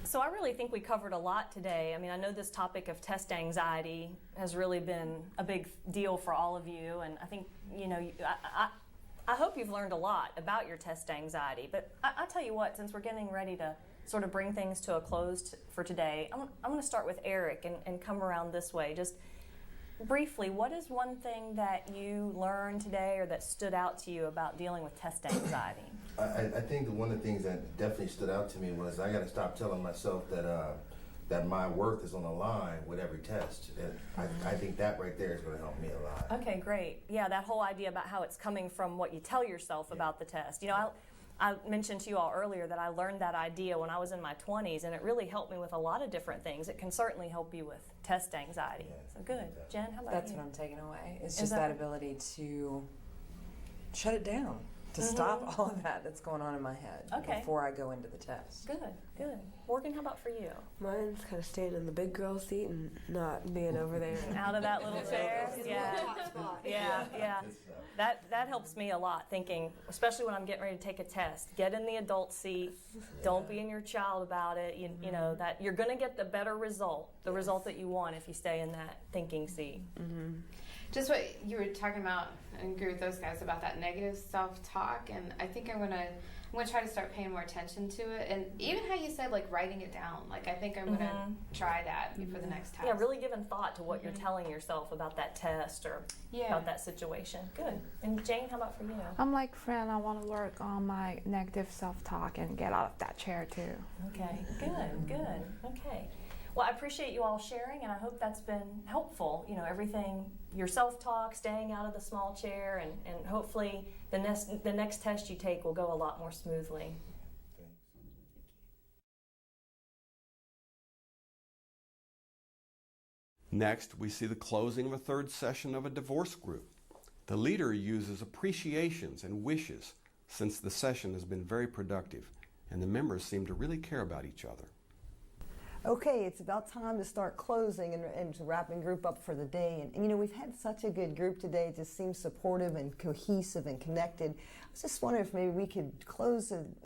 So I really think we covered a lot today. I mean, I know this topic of test anxiety has really been a big deal for all of you, and I think, you know, I hope you've learned a lot about your test anxiety. But I tell you what, since we're getting ready to sort of bring things to a close for today, I'm going to start with Eric and come around this way. Just briefly, what is one thing that you learned today or that stood out to you about dealing with test anxiety? I think that one of the things that definitely stood out to me was I got to stop telling myself that my worth is on the line with every test. And I think that right there is going to help me a lot. Okay, great. Yeah, that whole idea about how it's coming from what you tell yourself about the test. You know, I mentioned to you all earlier that I learned that idea when I was in my 20s, and it really helped me with a lot of different things. It can certainly help you with test anxiety. Yeah, so good. Jen, how about That's you? what I'm taking away. It's just that ability to shut it down, to stop all of that that's going on in my head before I go into the test. Good, good. Morgan, how about for you? Mine's kind of staying in the big girl seat and not being over there. Out of that little chair? Yeah. That helps me a lot, thinking, especially when I'm getting ready to take a test, get in the adult seat, don't be in your child about it. You know, that you're going to get the better result, the result that you want if you stay in that thinking seat. Just what you were talking about, and agree with those guys about that negative self-talk, and I think I'm gonna try to start paying more attention to it, and even how you said like writing it down. Like I think I'm gonna try that for the next test. Yeah, really giving thought to what you're telling yourself about that test or about that situation. Good. And Jane, how about for you? I'm like Fran. I want to work on my negative self-talk and get out of that chair too. Okay. Good. Okay. Well, I appreciate you all sharing, and I hope that's been helpful. You know, everything, your self-talk, staying out of the small chair, and hopefully the next test you take will go a lot more smoothly. Next, we see the closing of a third session of a divorce group. The leader uses appreciations and wishes since the session has been very productive, and the members seem to really care about each other. Okay, it's about time to start closing and wrapping group up for the day. And you know, we've had such a good group today. It just seems supportive and cohesive and connected. I was just wondering if maybe we could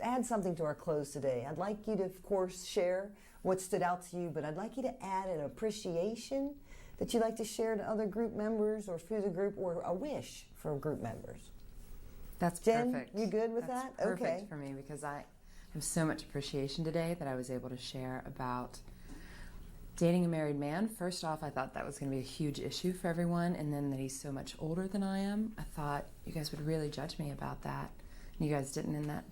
add something to our close today. I'd like you to, of course, share what stood out to you, but I'd like you to add an appreciation that you'd like to share to other group members or through the group, or a wish for group members. That's Jen, perfect. you good with that? Perfect okay. for me, because I have so much appreciation today that I was able to share about dating a married man. First off, I thought that was going to be a huge issue for everyone, and then that he's so much older than I am. I thought you guys would really judge me about that, and you guys didn't, and that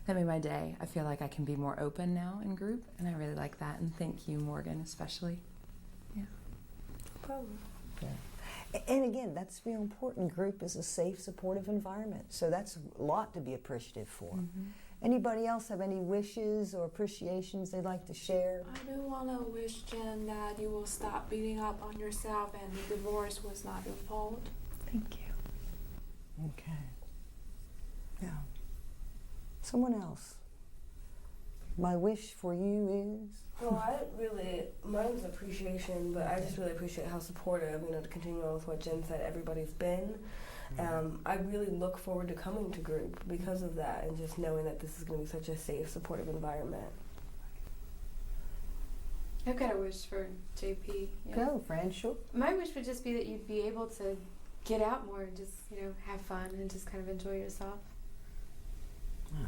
made my day. I feel like I can be more open now in group, and I really like that, and thank you, Morgan, especially. Yeah. Problem. Yeah. And again, that's real important. Group is a safe, supportive environment, so that's a lot to be appreciative for. Anybody else have any wishes or appreciations they'd like to share? I do want to wish Jen that you will stop beating up on yourself and the divorce was not your fault. Thank you. Okay. Yeah. Someone else. My wish for you is? Well, mine's appreciation, but I just really appreciate how supportive, to continue on with what Jen said, everybody's been. I really look forward to coming to group because of that, and just knowing that this is going to be such a safe, supportive environment. I've got a wish for JP. Yeah. Go, Fran, sure. My wish would just be that you'd be able to get out more and just, have fun and just kind of enjoy yourself. Wow.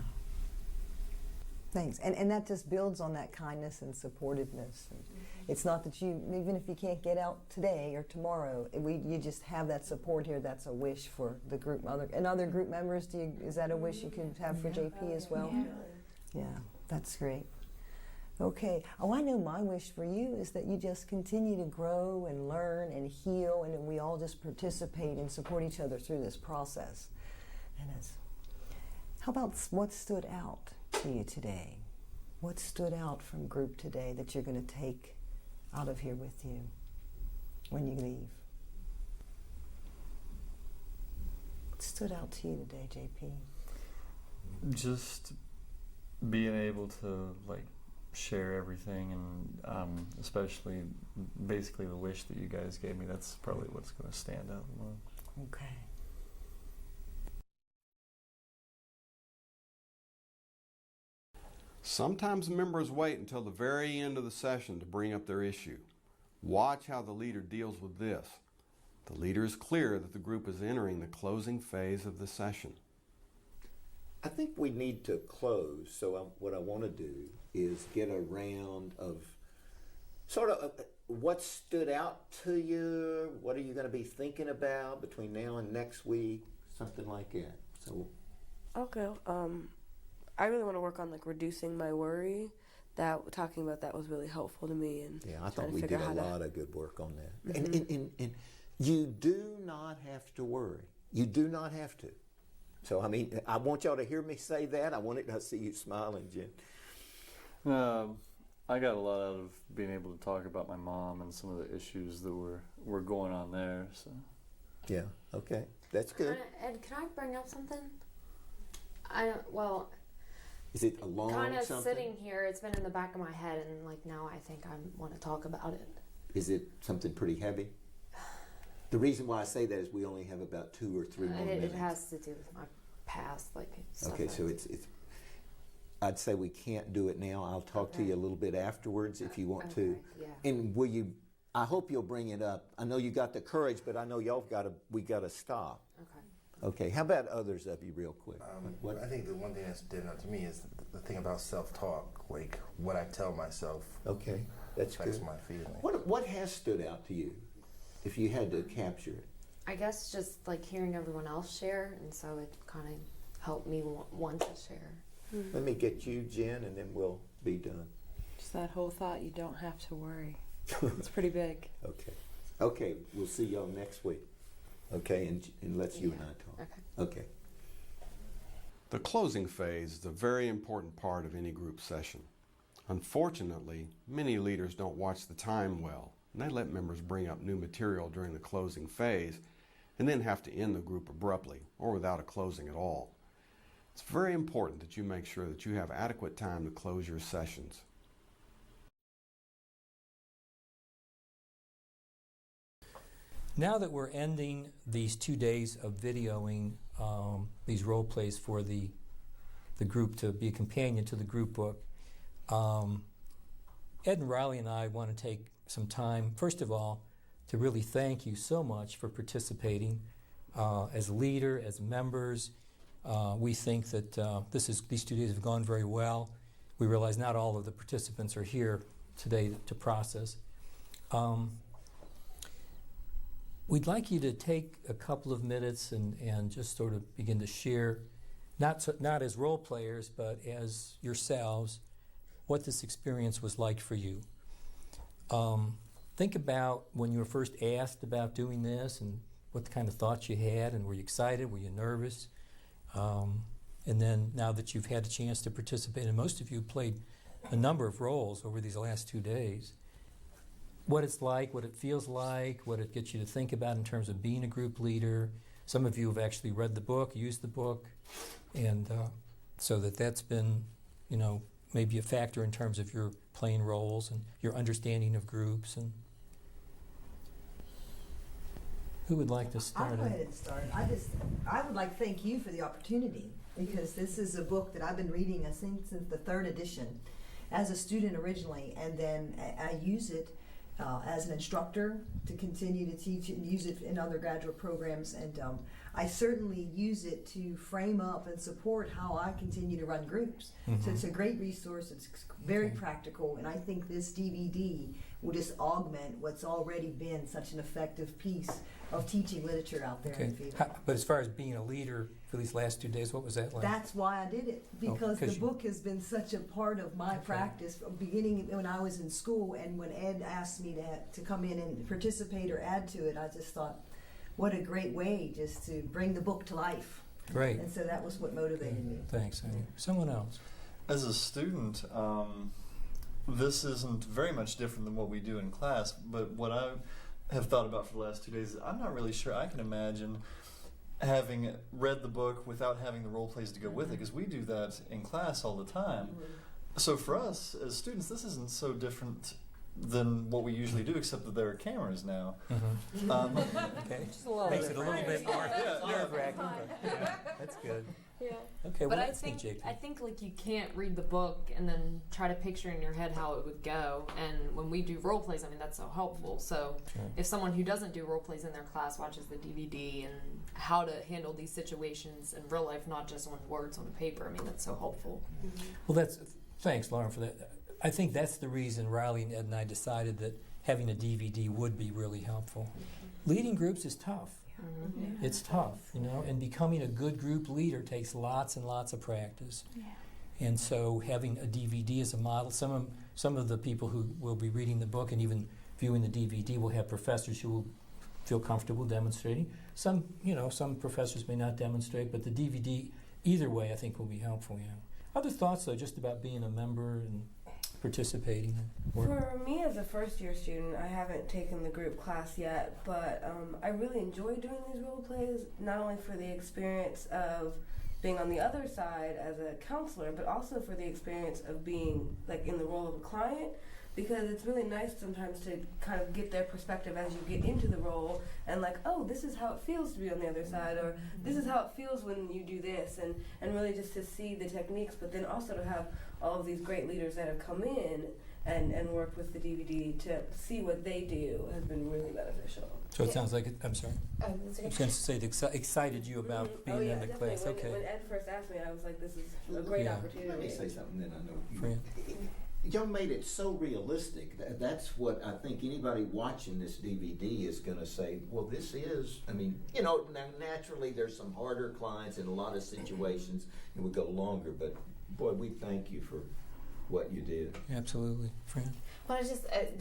Thanks. And that just builds on that kindness and supportiveness. And it's not that even if you can't get out today or tomorrow, you just have that support here. That's a wish for the group. Other group members, is that a wish you could have for JP as well? Yeah, that's great. Okay. Oh, I know my wish for you is that you just continue to grow and learn and heal, and we all just participate and support each other through this process. How about what stood out to you today? What stood out from group today that you're going to take out of here with you when you leave? What stood out to you today, JP? Just being able to share everything, and especially basically the wish that you guys gave me. That's probably what's going to stand out the most. Okay. Sometimes members wait until the very end of the session to bring up their issue. Watch how the leader deals with this. The leader is clear that the group is entering the closing phase of the session. I think we need to close, so what I want to do is get a round of sort of what stood out to you, what are you going to be thinking about between now and next week, something like that. So, Okay. I really want to work on like reducing my worry. That talking about that was really helpful to me, and yeah, I thought we did a lot of good work on that. Mm-hmm. And you do not have to worry. You do not have to. So, I mean, I want y'all to hear me say that. I want to see you smiling, Jen. I got a lot out of being able to talk about my mom and some of the issues that were going on there. So, yeah, okay, that's good. Ed, can I bring up something? Is it along kind of something? sitting here, it's been in the back of my head, and like now I think I want to talk about it. Is it something pretty heavy? The reason why I say that is we only have about 2 or 3 more minutes. It has to do with my past, like stuff. Okay, so it's. I'd say we can't do it now. I'll talk to you a little bit afterwards if you want to. Yeah. And will you? I hope you'll bring it up. I know you got the courage, but I know we got to stop. Okay. Okay. How about others of you, real quick? What I think the one thing that's standing out to me is the thing about self-talk, like what I tell myself. Okay, that's affects good. my feeling. What has stood out to you, if you had to capture it? I guess just like hearing everyone else share, and so it kind of helped me want to share. Let me get you, Jen, and then we'll be done. Just that whole thought, you don't have to worry. It's pretty big. Okay. Okay, we'll see y'all next week. Okay, and let's you and I talk. Okay. Okay. The closing phase is a very important part of any group session. Unfortunately, many leaders don't watch the time well, and they let members bring up new material during the closing phase and then have to end the group abruptly or without a closing at all. It's very important that you make sure that you have adequate time to close your sessions. Now that we're ending these 2 days of videoing these role plays for the group to be a companion to the group book, Ed and Riley and I want to take some time, first of all, to really thank you so much for participating as a leader, as members. We think that these 2 days have gone very well. We realize not all of the participants are here today to process. We'd like you to take a couple of minutes and just sort of begin to share, not as role players, but as yourselves, what this experience was like for you. Think about when you were first asked about doing this and what kind of thoughts you had, and were you excited, were you nervous? And then now that you've had a chance to participate, and most of you played a number of roles over these last 2 days, what it's like, what it feels like, what it gets you to think about in terms of being a group leader. Some of you have actually read the book, used the book, and so that's been, maybe a factor in terms of your playing roles and your understanding of groups. And who would like to start? I'll go ahead and start. I would like to thank you for the opportunity, because this is a book that I've been reading, I think, since the 3rd edition as a student originally, and then I use it as an instructor to continue to teach it and use it in other graduate programs, and I certainly use it to frame up and support how I continue to run groups. Mm-hmm. So it's a great resource, it's very practical, and I think this DVD will just augment what's already been such an effective piece of teaching literature out there in the field. But as far as being a leader for these last 2 days, what was that like? That's why I did it, because the 'cause book has been such a part of my practice, beginning when I was in school, and when Ed asked me to come in and participate or add to it, I just thought, what a great way just to bring the book to life. Great. And so that was what motivated me. Thanks. Someone else? As a student, this isn't very much different than what we do in class, but what I have thought about for the last 2 days is I'm not really sure I can imagine having read the book without having the role plays to go with it, because we do that in class all the time. So for us as students, this isn't so different than what we usually do, except that there are cameras now. Okay. Makes it a little bit more nerve-wracking. Yeah, that's good. Yeah. Okay, But well, I think like you can't read the book and then try to picture in your head how it would go. And when we do role plays, I mean that's so helpful. So if someone who doesn't do role plays in their class watches the DVD and how to handle these situations in real life, not just on words on the paper, I mean that's so helpful. Well, thanks, Lauren, for that. I think that's the reason Riley and Ed and I decided that having a DVD would be really helpful. Leading groups is tough. It's tough, and becoming a good group leader takes lots and lots of practice. And so having a DVD as a model, some of the people who will be reading the book and even viewing the DVD will have professors who will feel comfortable demonstrating. Some professors may not demonstrate, but the DVD, either way, I think will be helpful. Other thoughts, though, just about being a member and participating? For me as a first-year student, I haven't taken the group class yet, but I really enjoy doing these role plays, not only for the experience of being on the other side as a counselor, but also for the experience of being like in the role of a client, because it's really nice sometimes to kind of get their perspective as you get into the role and like, oh, this is how it feels to be on the other side, or this is how it feels when you do this, and really just to see the techniques, but then also to have all of these great leaders that have come in and worked with the DVD to see what they do has been really beneficial. So it sounds like I'm sorry. Oh, that's okay. I was going to say it excited you about being in the class. When Ed first asked me, I was like, this is a great opportunity. Let me say something, then I know you. Fran. Y'all made it so realistic. That's what I think anybody watching this DVD is going to say, well, this is, now naturally there's some harder clients in a lot of situations and we go longer, but boy, we thank you for what you did. Absolutely. Fran? Well, it's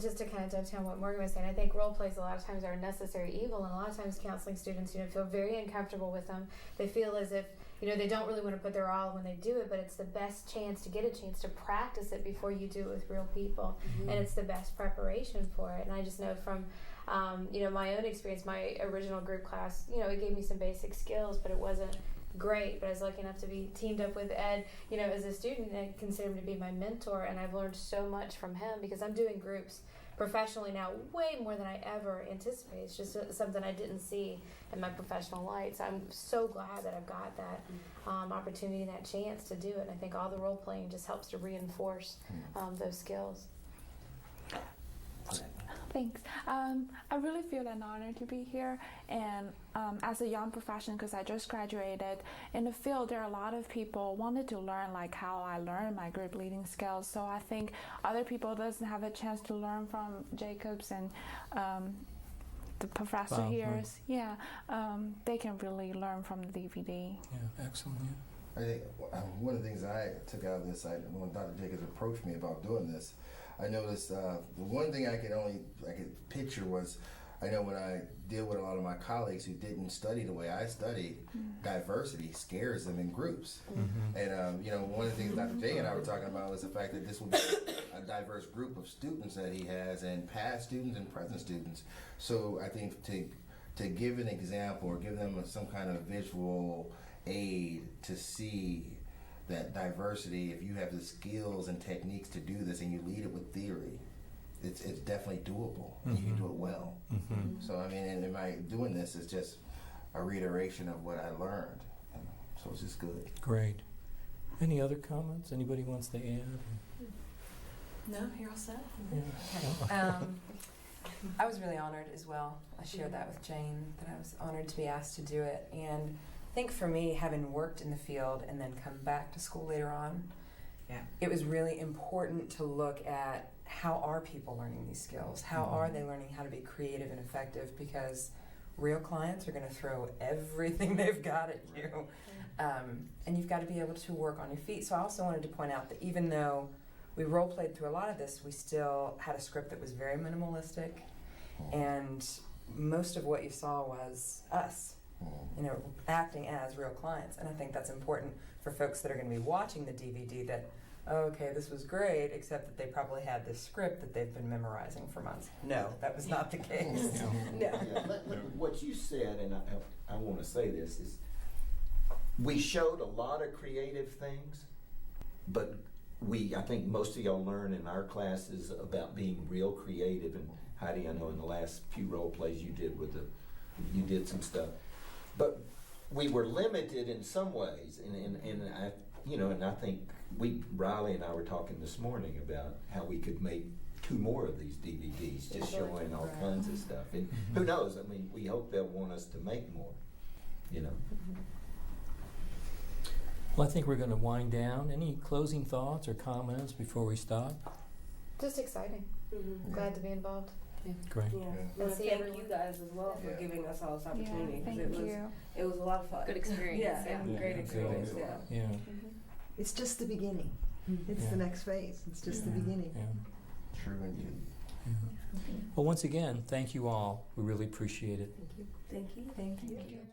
just to kind of dovetail on what Morgan was saying, I think role plays a lot of times are a necessary evil, and a lot of times counseling students, feel very uncomfortable with them. They feel as if, they don't really want to put their all when they do it, but it's the best chance to get a chance to practice it before you do it with real people, and it's the best preparation for it. And I just know from, my own experience, my original group class, it gave me some basic skills, but it wasn't great. But I was lucky enough to be teamed up with Ed, as a student, and I consider him to be my mentor, and I've learned so much from him because I'm doing groups professionally now way more than I ever anticipated. It's just something I didn't see in my professional life. So I'm so glad that I've got that opportunity and that chance to do it. And I think all the role playing just helps to reinforce those skills. Thanks. I really feel an honor to be here, and as a young professional, because I just graduated in the field, there are a lot of people wanted to learn like how I learned my group leading skills. So I think other people doesn't have a chance to learn from Jacobs and the professor here. Right. They can really learn from the DVD. Yeah, excellent. Yeah. I think one of the things I took out of this, when Dr. Jacobs approached me about doing this, I noticed the one thing I could picture was, I know when I deal with a lot of my colleagues who didn't study the way I studied, diversity scares them in groups. And one of the things Dr. J and I were talking about was the fact that this will be a diverse group of students that he has, and past students and present students. So I think to give an example or give them some kind of visual aid to see that diversity, if you have the skills and techniques to do this and you lead it with theory, it's definitely doable. And you can do it well. So and my doing this is just a reiteration of what I learned. And so it's just good. Great. Any other comments? Anybody wants to add? No, you're all set. Yeah. I was really honored as well. I shared that with Jane, that I was honored to be asked to do it. And I think for me, having worked in the field and then come back to school later on, it was really important to look at how are people learning these skills? How are they learning how to be creative and effective? Because real clients are going to throw everything they've got at you. And you've got to be able to work on your feet. So I also wanted to point out that even though we role played through a lot of this, we still had a script that was very minimalistic, and most of what you saw was us, acting as real clients. And I think that's important for folks that are going to be watching the DVD, that, okay, this was great, except that they probably had this script that they've been memorizing for months. No, that was not the case. No. What you said, and I want to say this, is we showed a lot of creative things, but I think most of y'all learn in our classes about being real creative. And Heidi, I know in the last few role plays you did some stuff. But we were limited in some ways, and I, you know, and I think Riley and I were talking this morning about how we could make 2 more of these DVDs, just showing all kinds of stuff. And who knows? I mean, we hope they'll want us to make more. You know. Well, I think we're going to wind down. Any closing thoughts or comments before we stop? Just exciting. Glad to be involved. Yeah. Great. Yeah. And see thank everyone. you guys as well for giving us all this opportunity. 'Cause thank it was you. it was a lot of fun. Good experience. Yeah, great experience. Yeah. Yeah. It's just the beginning. It's Yeah. the next phase. It's just the beginning. Yeah. True indeed. Yeah. Well, once again, thank you all. We really appreciate it. Thank you. Thank you.